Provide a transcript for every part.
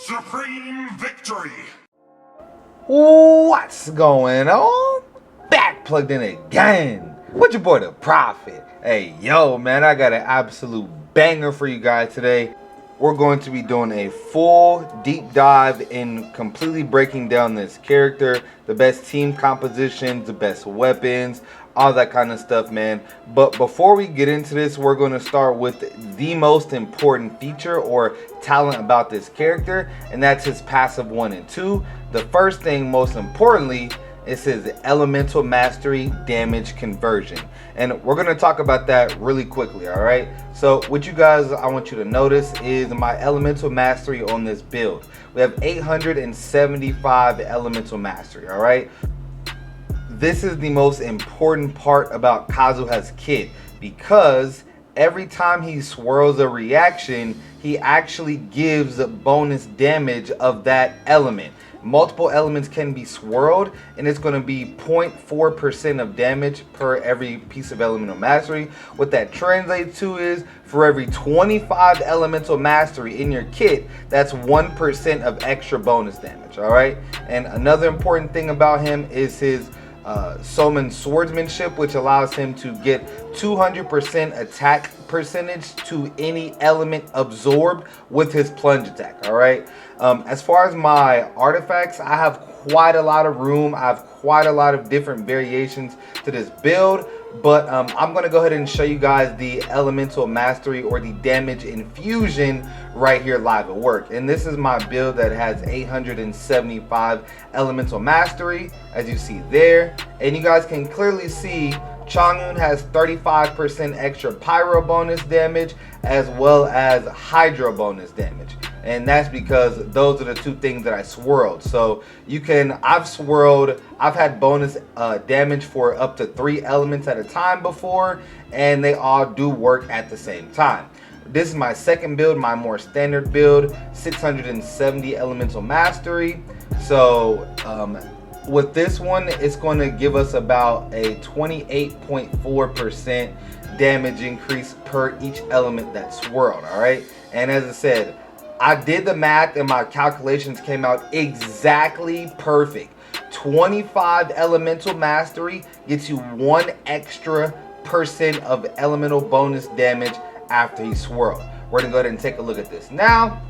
Supreme victory! What's going on? Back plugged in again with your boy the Prophet. Hey yo man, I got an absolute banger for you guys today. We're going to be doing a full deep dive in completely breaking down this character, the best team compositions, the best weapons, all that kind of stuff, man. But before we get into this, we're going to start with the most important feature or talent about this character, and that's his passive 1 and 2. The first thing, most importantly, is his elemental mastery damage conversion, and we're going to talk about that really quickly. All right, so what you guys, I want you to notice is my elemental mastery on this build. We have 875 elemental mastery. All right, this is the most important part about KAZUHA's kit, because every time he swirls a reaction, he actually gives bonus damage of that element. Multiple elements can be swirled, and it's going to be 0.4% of damage per every piece of elemental mastery. What that translates to is, for every 25 elemental mastery in your kit, that's 1% of extra bonus damage. All right, and another important thing about him is his Soman swordsmanship, which allows him to get 200% attack percentage to any element absorbed with his plunge attack. All right, as far as my artifacts, I have quite a lot of room. I have quite a lot of different variations to this build, but I'm going to go ahead and show you guys the elemental mastery or the damage infusion right here live at work. And this is my build that has 875 elemental mastery, as you see there. And you guys can clearly see Chang'un has 35% extra pyro bonus damage as well as hydro bonus damage, and that's because those are the two things that I swirled. So you can, I've had bonus damage for up to 3 elements at a time before, and they all do work at the same time. This is my second build, my more standard build, 670 elemental mastery. So with this one, it's going to give us about a 28.4% damage increase per each element that's swirled. All right, and as I said, I did the math and my calculations came out exactly perfect. 25 elemental mastery gets you 1 extra % of elemental bonus damage after he swirled. We're gonna go ahead and take a look at this now,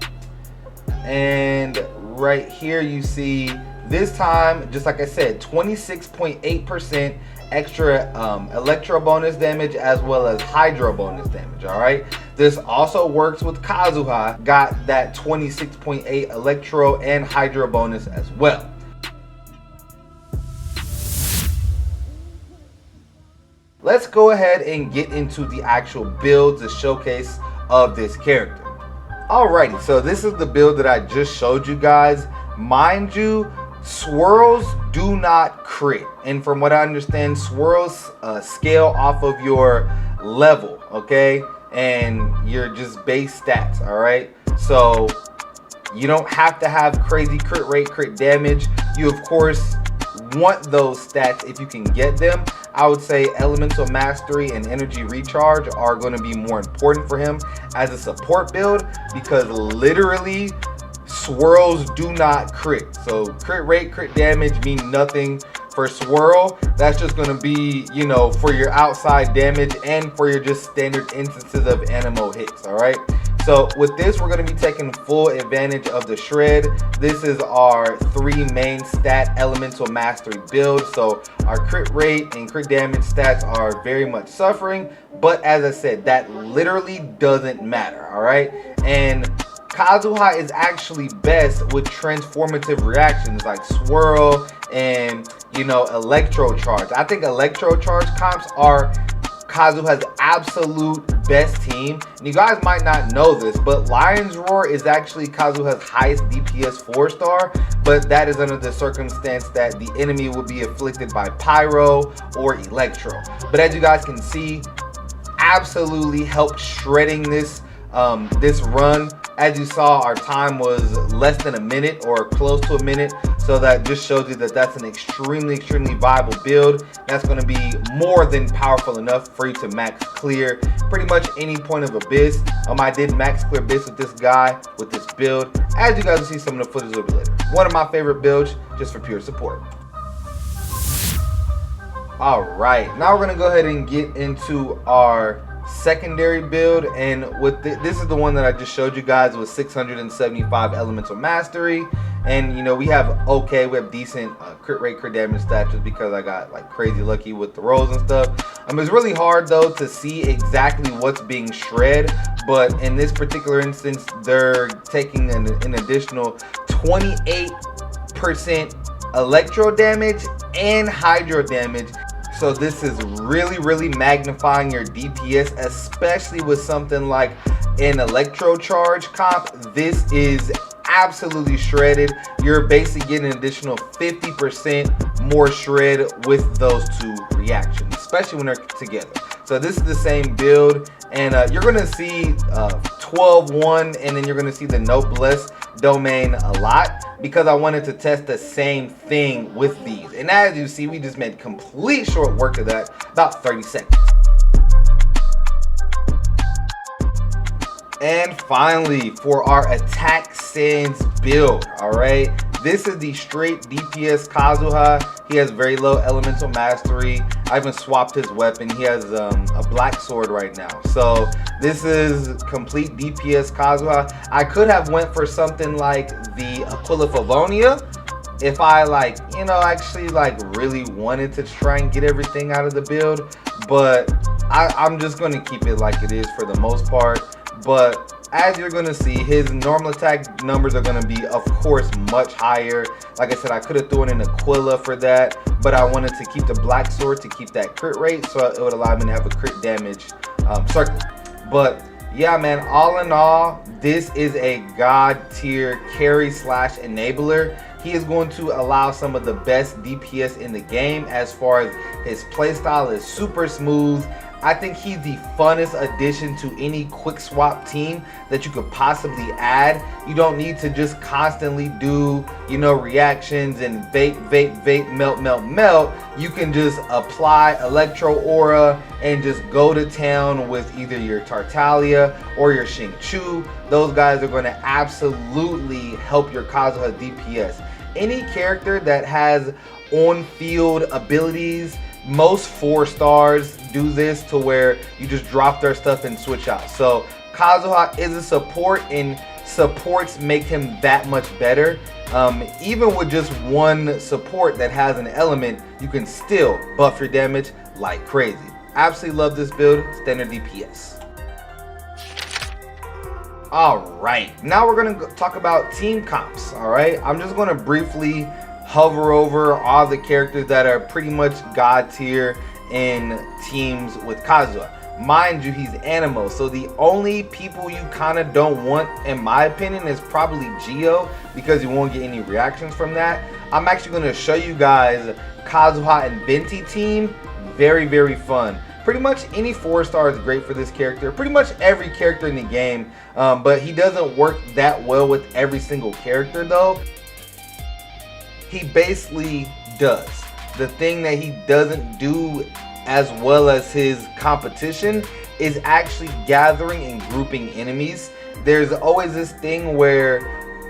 and right here you see this time, just like I said, 26.8% extra electro bonus damage as well as hydro bonus damage. All right, this also works with KAZUHA, got that 26.8 electro and hydro bonus as well. Let's go ahead and get into the actual build, the showcase of this character. Alrighty, so this is the build that I just showed you guys. Mind you, swirls do not crit, and from what I understand, swirls scale off of your level, okay, and your just base stats. All right, so you don't have to have crazy crit rate, crit damage. You of course want those stats if you can get them. I would say elemental mastery and energy recharge are going to be more important for him as a support build, because literally swirls do not crit. So crit rate, crit damage mean nothing for swirl. That's just going to be, you know, for your outside damage and for your just standard instances of animo hits. All right, so with this, we're going to be taking full advantage of the shred. This is our 3 main stat elemental mastery build, so our crit rate and crit damage stats are very much suffering, but as I said, that literally doesn't matter. All right, and KAZUHA is actually best with transformative reactions like swirl and, you know, electro charge. I think electro charge comps are KAZUHA's absolute best team. And you guys might not know this, but Lion's Roar is actually KAZUHA's highest DPS 4-star, but that is under the circumstance that the enemy will be afflicted by pyro or electro. But as you guys can see, absolutely helped shredding this This run, as you saw, our time was less than a minute or close to a minute, so that just shows you that that's an extremely viable build. That's going to be more than powerful enough for you to max clear pretty much any point of Abyss. I did max clear Abyss with this guy, with this build. As you guys will see some of the footage a little bit later. One of my favorite builds, just for pure support. All right, now we're gonna go ahead and get into our secondary build, and with this is the one that I just showed you guys with 675 elemental mastery. And you know, we have decent crit rate, crit damage stats, just because I got like crazy lucky with the rolls and stuff. It's really hard though to see exactly what's being shred, but in this particular instance, they're taking an additional 28% electro damage and hydro damage. So this is really magnifying your DPS, especially with something like an electro charge comp. This is absolutely shredded. You're basically getting an additional 50% more shred with those two reactions, especially when they're together. So this is the same build, and you're gonna see 12-1, and then you're gonna see the Noblesse domain a lot, because I wanted to test the same thing with these. And as you see, we just made complete short work of that, about 30 seconds. And finally, for our attack sans build, all right, this is the straight DPS KAZUHA. He has very low elemental mastery. I even swapped his weapon. He has a black sword right now. So this is complete DPS KAZUHA. I could have went for something like the Aquila Favonia if I actually really wanted to try and get everything out of the build, but I'm just going to keep it like it is for the most part. But as you're going to see, his normal attack numbers are going to be, of course, much higher. Like I said, I could have thrown in Aquila for that, but I wanted to keep the black sword to keep that crit rate, so it would allow me to have a crit damage circle. But yeah, man, all in all, this is a god tier carry / enabler. He is going to allow some of the best DPS in the game. As far as his playstyle is super smooth. I think he's the funnest addition to any quick swap team that you could possibly add. You don't need to just constantly do, reactions and vape, melt. You can just apply Electro Aura and just go to town with either your Tartaglia or your Xingqiu. Those guys are going to absolutely help your KAZUHA DPS. Any character that has on-field abilities, most 4 stars do this, to where you just drop their stuff and switch out. So KAZUHA is a support, and supports make him that much better. Even with just one support that has an element, you can still buff your damage like crazy. Absolutely love this build, standard DPS. Alright, now we're going to talk about team comps. Alright, I'm just going to briefly hover over all the characters that are pretty much god tier in teams with KAZUHA. Mind you, he's Animo, so the only people you kind of don't want, in my opinion, is probably Geo, because you won't get any reactions from that. I'm actually going to show you guys KAZUHA and Venti team. Very fun. Pretty much any 4-star is great for this character. Pretty much every character in the game, but he doesn't work that well with every single character though. He basically does the thing that he doesn't do as well as his competition, is actually gathering and grouping enemies. There's always this thing where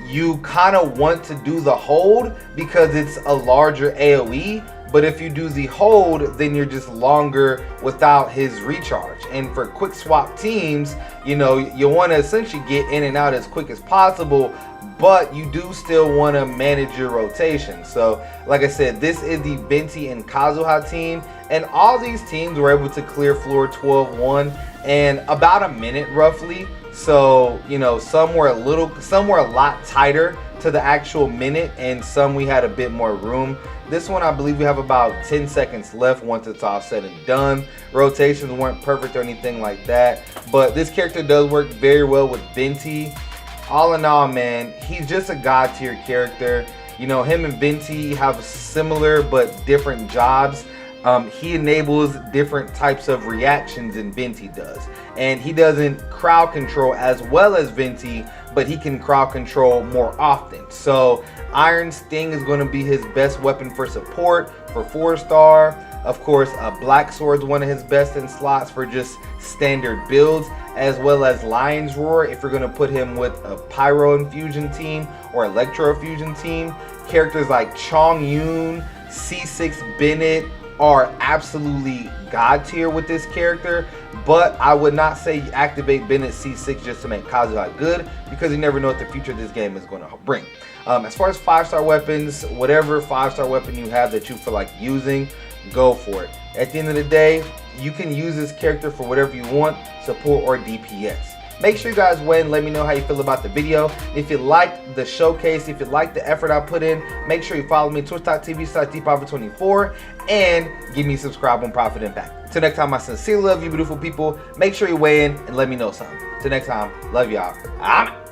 you kind of want to do the hold because it's a larger AoE, but if you do the hold, then you're just longer without his recharge. And for quick swap teams, you want to essentially get in and out as quick as possible, but you do still want to manage your rotation. So like I said, this is the Venti and KAZUHA team, and all these teams were able to clear floor 12-1 in about a minute roughly. So some were a lot tighter to the actual minute, and some we had a bit more room. This one, I believe we have about 10 seconds left once it's all said and done. Rotations weren't perfect or anything like that, but this character does work very well with Venti. All in all, man, he's just a god tier character. Him and Venti have similar but different jobs. He enables different types of reactions than Venti does. And he doesn't crowd control as well as Venti, but he can crowd control more often. So Iron Sting is going to be his best weapon for support, for 4-star. Of course, Black Sword is one of his best in slots for just standard builds, as well as Lion's Roar if you're going to put him with a Pyro Infusion team or Electro Fusion team. Characters like Chong Yun, C6 Bennett are absolutely god tier with this character, but I would not say activate Bennett C6 just to make Kazuha good, because you never know what the future of this game is going to bring. As far as 5-star weapons, whatever 5-star weapon you have that you feel like using, go for it. At the end of the day, you can use this character for whatever you want, support or DPS. Make sure you guys weigh in, let me know how you feel about the video. If you liked the showcase, if you liked the effort I put in, make sure you follow me twitch.tv/dpower24 and give me a subscribe on Profit Impact. Till next time, I sincerely love you beautiful people. Make sure you weigh in and let me know something. Till next time, love y'all. I'm out.